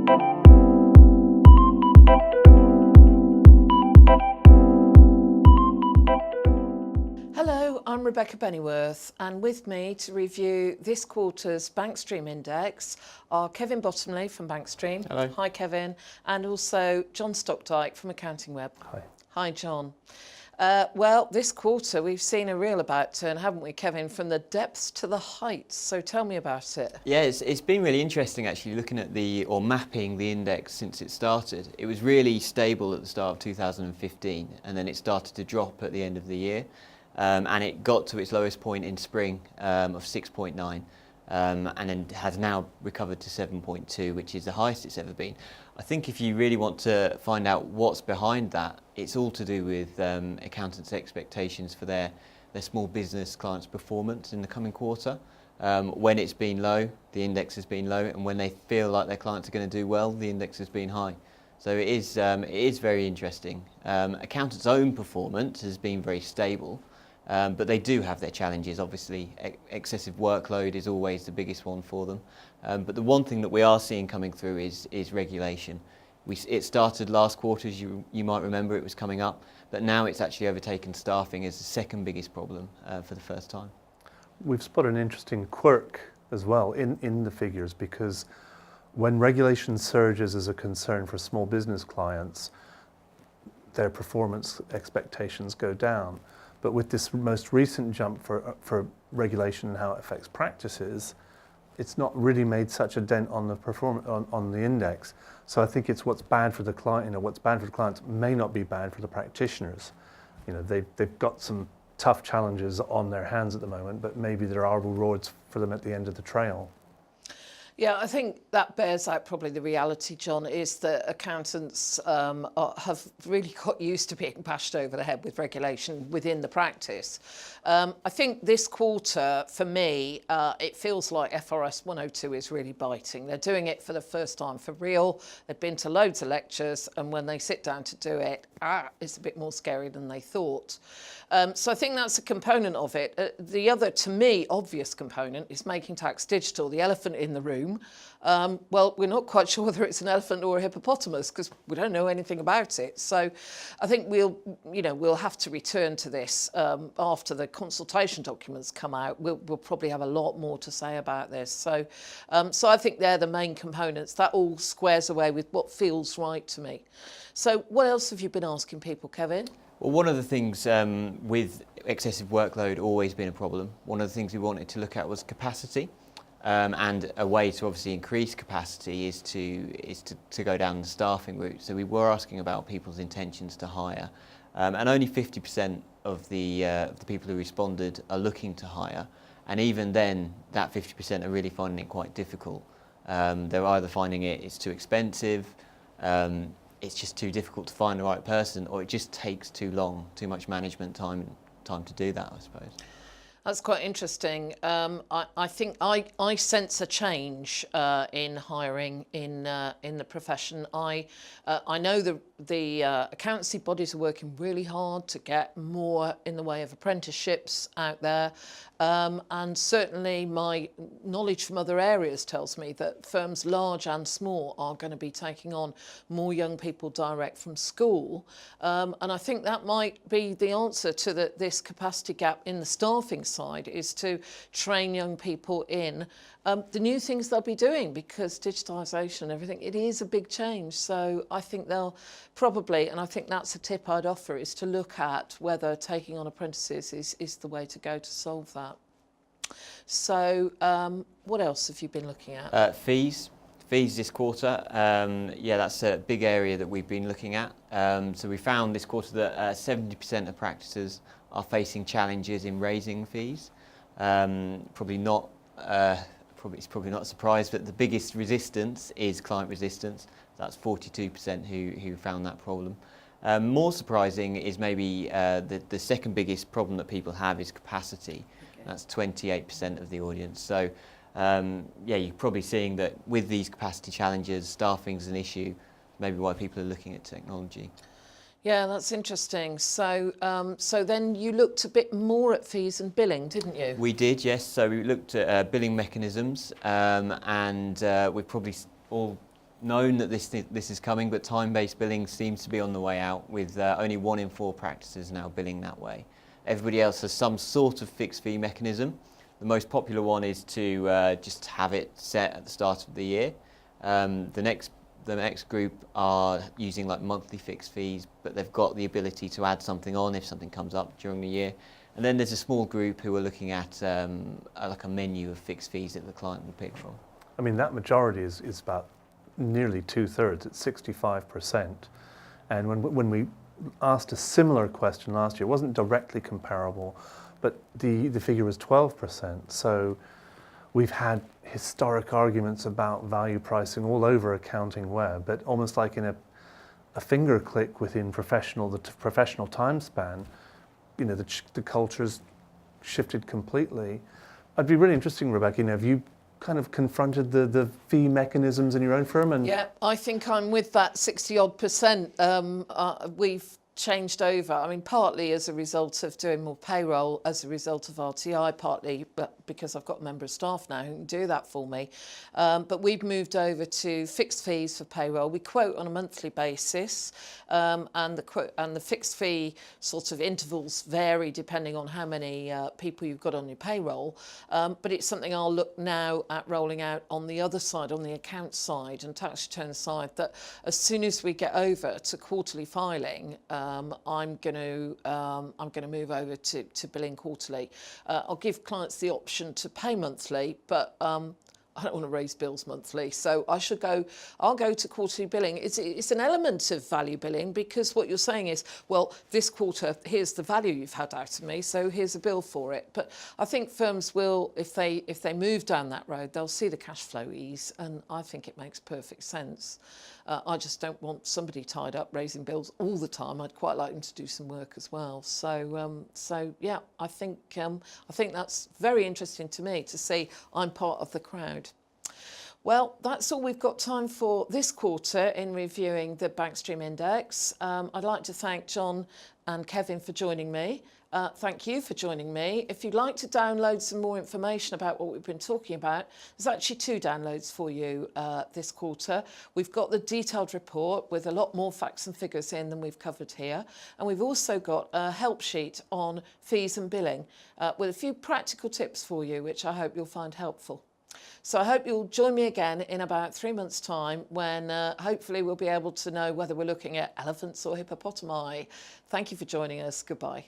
Hello, I'm Rebecca Bennyworth, and with me to review this quarter's Bankstream index are Kevin Bottomley from Bankstream. Hello. Hi, Kevin. And also John Stockdyke from AccountingWEB. Hi. Hi, John. Well, this quarter we've seen a real about turn, haven't we, Kevin, from the depths to the heights. So tell me about it. Yeah, it's been really interesting actually looking at mapping the index since it started. It was really stable at the start of 2015 and then it started to drop at the end of the year. And it got to its lowest point in spring of 6.9 and then has now recovered to 7.2, which is the highest it's ever been. I think if you really want to find out what's behind that, it's all to do with accountants' expectations for their small business clients' performance in the coming quarter. When it's been low, the index has been low, and when they feel like their clients are going to do well, the index has been high. So it is very interesting. Accountants' own performance has been very stable. But they do have their challenges, obviously. Excessive workload is always the biggest one for them. But the one thing that we are seeing coming through is regulation. It started last quarter, as you might remember, it was coming up, but now it's actually overtaken staffing as the second biggest problem for the first time. We've spotted an interesting quirk as well in the figures, because when regulation surges as a concern for small business clients, their performance expectations go down. But with this most recent jump for regulation and how it affects practices, it's not really made such a dent on the on the index. So I think it's what's bad for the client. What's bad for the clients may not be bad for the practitioners. They've got some tough challenges on their hands at the moment, but maybe there are rewards for them at the end of the trail. Yeah, I think that bears out probably the reality, John, is that accountants have really got used to being bashed over the head with regulation within the practice. I think this quarter, for me, it feels like FRS 102 is really biting. They're doing it for the first time for real. They've been to loads of lectures, and when they sit down to do it, it's a bit more scary than they thought. So I think that's a component of it. The other, to me, obvious component is making tax digital, the elephant in the room. Well, we're not quite sure whether it's an elephant or a hippopotamus because we don't know anything about it. So I think we'll have to return to this after the consultation documents come out. We'll probably have a lot more to say about this. So I think they're the main components. That all squares away with what feels right to me. So what else have you been asking people, Kevin? Well, one of the things with excessive workload always been a problem. One of the things we wanted to look at was capacity. And a way to obviously increase capacity is to go down the staffing route. So we were asking about people's intentions to hire, and only 50% of the people who responded are looking to hire. And even then, that 50% are really finding it quite difficult. They're either finding it's too expensive, it's just too difficult to find the right person, or it just takes too long, too much management time to do that, I suppose. That's quite interesting. I think I sense a change in hiring in the profession. I know the accountancy bodies are working really hard to get more in the way of apprenticeships out there, and certainly my knowledge from other areas tells me that firms large and small are going to be taking on more young people direct from school, and I think that might be the answer to this capacity gap in the staffing side, is to train young people in the new things they'll be doing, because digitisation and everything, it is a big change. So I think they'll probably, and I think that's a tip I'd offer, is to look at whether taking on apprentices is the way to go to solve that. So what else have you been looking at? Fees this quarter, yeah, that's a big area that we've been looking at. So we found this quarter that 70% of practices are facing challenges in raising fees. It's probably not a surprise, but the biggest resistance is client resistance. That's 42% who found that problem. More surprising is maybe the second biggest problem that people have is capacity. Okay. That's 28% of the audience. So yeah, you're probably seeing that with these capacity challenges, staffing's an issue, maybe why people are looking at technology. Yeah, that's interesting. So so then you looked a bit more at fees and billing, didn't you? We did, yes. So we looked at billing mechanisms, and we've probably all known that this is coming, but time-based billing seems to be on the way out, with only 1 in 4 practices now billing that way. Everybody else has some sort of fixed fee mechanism. The most popular one is to just have it set at the start of the year. The next group are using like monthly fixed fees, but they've got the ability to add something on if something comes up during the year. And then there's a small group who are looking at like a menu of fixed fees that the client will pick from. I mean, that majority is about nearly 2/3, it's 65%. And when we asked a similar question last year, it wasn't directly comparable, but the figure was 12%. So we've had historic arguments about value pricing all over AccountingWEB, but almost like in a finger click within the professional time span, you know, the culture's shifted completely. I'd be really interesting, Rebecca, you know, have you kind of confronted the fee mechanisms in your own firm? And yeah, I think I'm with that 60-odd%. We've changed over. I mean, partly as a result of doing more payroll, as a result of RTI, partly but because I've got a member of staff now who can do that for me. But we've moved over to fixed fees for payroll. We quote on a monthly basis, and the fixed fee sort of intervals vary depending on how many people you've got on your payroll. But it's something I'll look now at rolling out on the other side, on the account side and tax return side, that as soon as we get over to quarterly filing, I'm going to move over to billing quarterly. I'll give clients the option to pay monthly, but I don't want to raise bills monthly, so I'll go to quarterly billing. It's an element of value billing, because what you're saying is, well, this quarter, here's the value you've had out of me, so here's a bill for it. But I think firms will, if they move down that road, they'll see the cash flow ease, and I think it makes perfect sense. I just don't want somebody tied up raising bills all the time. I'd quite like them to do some work as well. So yeah, I think that's very interesting to me to see I'm part of the crowd. Well, that's all we've got time for this quarter in reviewing the Bankstream Index. I'd like to thank John and Kevin for joining me. Thank you for joining me. If you'd like to download some more information about what we've been talking about, there's actually 2 downloads for you this quarter. We've got the detailed report with a lot more facts and figures in than we've covered here. And we've also got a help sheet on fees and billing with a few practical tips for you, which I hope you'll find helpful. So I hope you'll join me again in about 3 months' time, when hopefully we'll be able to know whether we're looking at elephants or hippopotami. Thank you for joining us. Goodbye.